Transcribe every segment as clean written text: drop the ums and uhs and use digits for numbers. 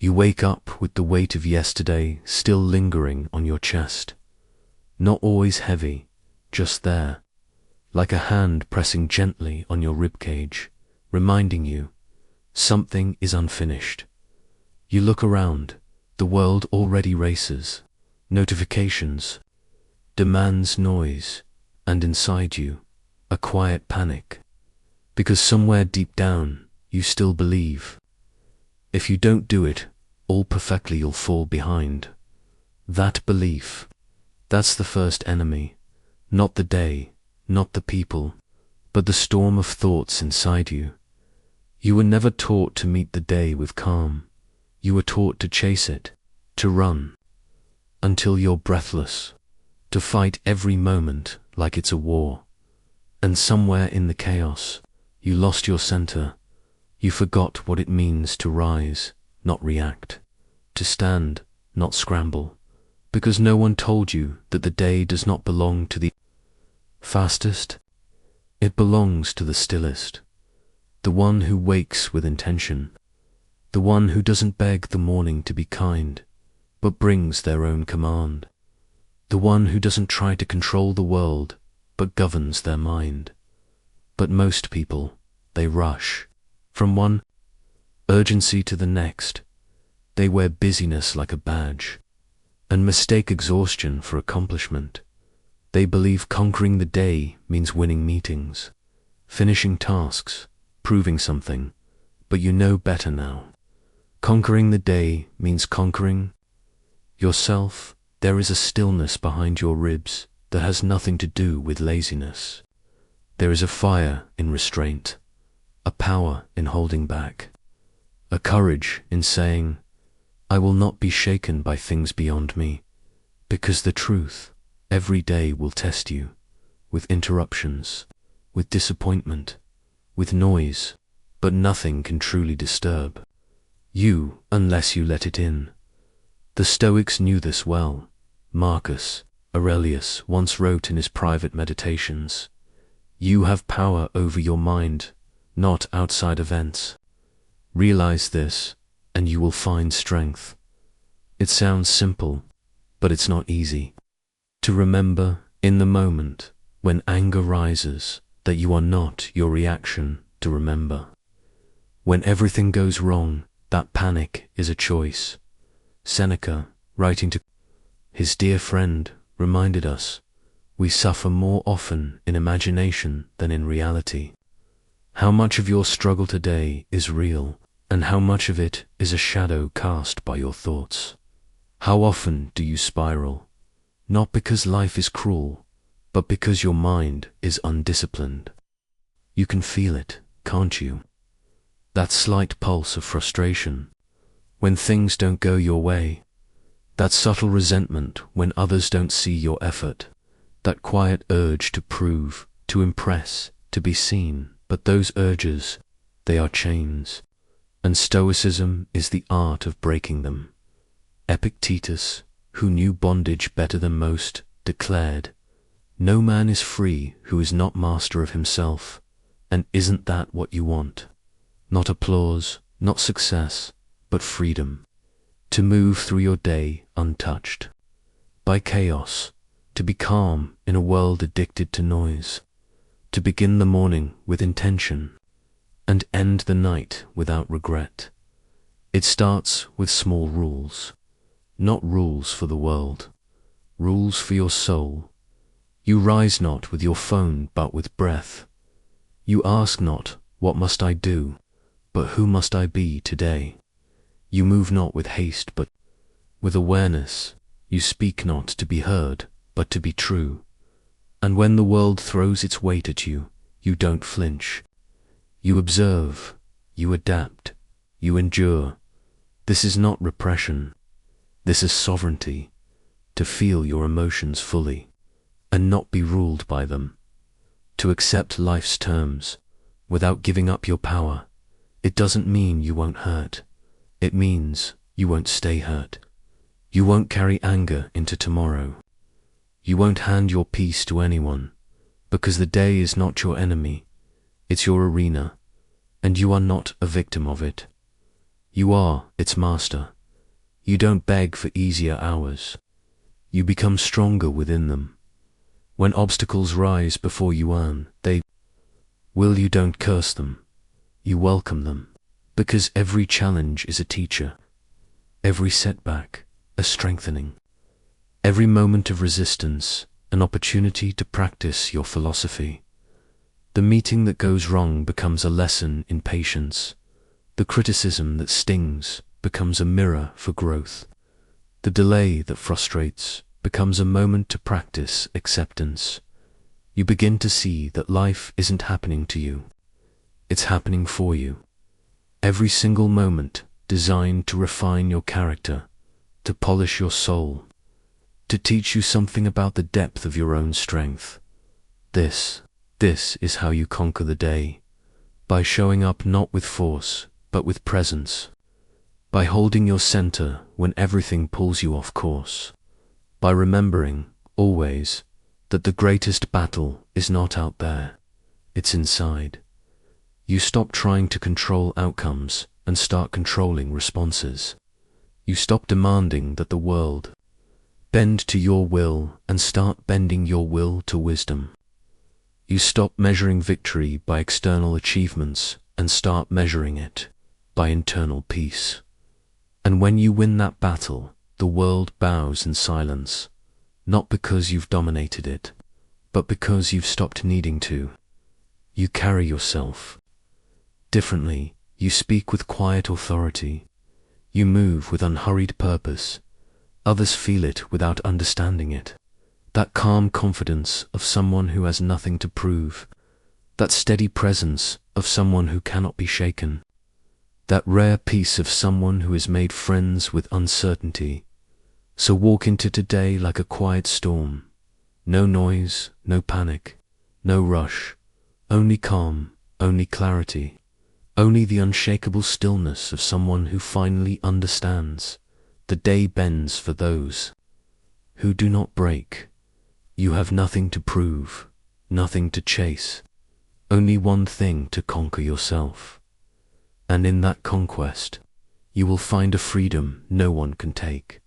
You wake up with the weight of yesterday still lingering on your chest. Not always heavy, just there, like a hand pressing gently on your ribcage, reminding you something is unfinished. You look around, the world already races, notifications, demands, noise, and inside you, a quiet panic. Because somewhere deep down, you still believe. If you don't do it all perfectly, you'll fall behind. That belief, that's the first enemy. Not the day, not the people, but the storm of thoughts inside you. You were never taught to meet the day with calm. You were taught to chase it, to run, until you're breathless, to fight every moment like it's a war. And somewhere in the chaos, you lost your center. You forgot what it means to rise, not react, to stand, not scramble, because no one told you that the day does not belong to the fastest. It belongs to the stillest, the one who wakes with intention, the one who doesn't beg the morning to be kind, but brings their own command, the one who doesn't try to control the world, but governs their mind. But most people, they rush from one urgency to the next. They wear busyness like a badge and mistake exhaustion for accomplishment. They believe conquering the day means winning meetings, finishing tasks, proving something, but you know better now. Conquering the day means conquering yourself. There is a stillness behind your ribs that has nothing to do with laziness. There is a fire in restraint, a power in holding back, a courage in saying, I will not be shaken by things beyond me, because the truth every day will test you, with interruptions, with disappointment, with noise, but nothing can truly disturb you unless you let it in. The Stoics knew this well. Marcus Aurelius once wrote in his private meditations, you have power over your mind, not outside events. Realize this, and you will find strength. It sounds simple, but it's not easy. To remember in the moment, when anger rises, that you are not your reaction. To remember, when everything goes wrong, that panic is a choice. Seneca, writing to his dear friend, reminded us, we suffer more often in imagination than in reality. How much of your struggle today is real, and how much of it is a shadow cast by your thoughts? How often do you spiral, not because life is cruel, but because your mind is undisciplined? You can feel it, can't you? That slight pulse of frustration when things don't go your way, that subtle resentment when others don't see your effort, that quiet urge to prove, to impress, to be seen. But those urges, they are chains, and Stoicism is the art of breaking them. Epictetus, who knew bondage better than most, declared, no man is free who is not master of himself. And isn't that what you want? Not applause, not success, but freedom. To move through your day untouched by chaos, to be calm in a world addicted to noise, to begin the morning with intention and end the night without regret. It starts with small rules, not rules for the world, rules for your soul. You rise not with your phone but with breath. You ask not, what must I do, but who must I be today? You move not with haste but with awareness. You speak not to be heard but to be true. And when the world throws its weight at you, you don't flinch. You observe, you adapt, you endure. This is not repression. This is sovereignty, to feel your emotions fully and not be ruled by them. To accept life's terms without giving up your power. It doesn't mean you won't hurt. It means you won't stay hurt. You won't carry anger into tomorrow. You won't hand your peace to anyone, because the day is not your enemy. It's your arena, and you are not a victim of it. You are its master. You don't beg for easier hours. You become stronger within them. When obstacles rise before you earn, they will. You don't curse them. You welcome them. Because every challenge is a teacher. Every setback, a strengthening. Every moment of resistance, an opportunity to practice your philosophy. The meeting that goes wrong becomes a lesson in patience. The criticism that stings becomes a mirror for growth. The delay that frustrates becomes a moment to practice acceptance. You begin to see that life isn't happening to you. It's happening for you. Every single moment designed to refine your character, to polish your soul, to teach you something about the depth of your own strength. This is how you conquer the day, by showing up not with force, but with presence, by holding your center when everything pulls you off course, by remembering, always, that the greatest battle is not out there, it's inside. You stop trying to control outcomes and start controlling responses. You stop demanding that the world bend to your will and start bending your will to wisdom. You stop measuring victory by external achievements and start measuring it by internal peace. And when you win that battle, the world bows in silence, not because you've dominated it, but because you've stopped needing to. You carry yourself differently. You speak with quiet authority. You move with unhurried purpose. Others feel it without understanding it. That calm confidence of someone who has nothing to prove. That steady presence of someone who cannot be shaken. That rare peace of someone who has made friends with uncertainty. So walk into today like a quiet storm. No noise, no panic, no rush. Only calm, only clarity. Only the unshakable stillness of someone who finally understands. The day bends for those who do not break. You have nothing to prove, nothing to chase, only one thing to conquer yourself. And in that conquest, you will find a freedom no one can take,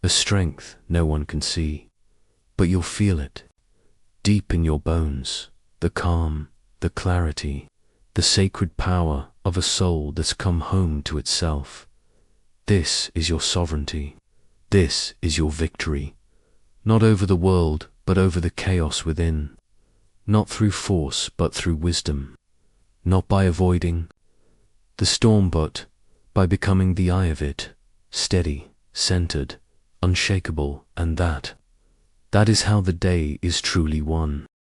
a strength no one can see, but you'll feel it, deep in your bones, the calm, the clarity, the sacred power of a soul that's come home to itself. This is your sovereignty. This is your victory. Not over the world, but over the chaos within. Not through force, but through wisdom. Not by avoiding the storm, but by becoming the eye of it, steady, centered, unshakable, and that is how the day is truly won.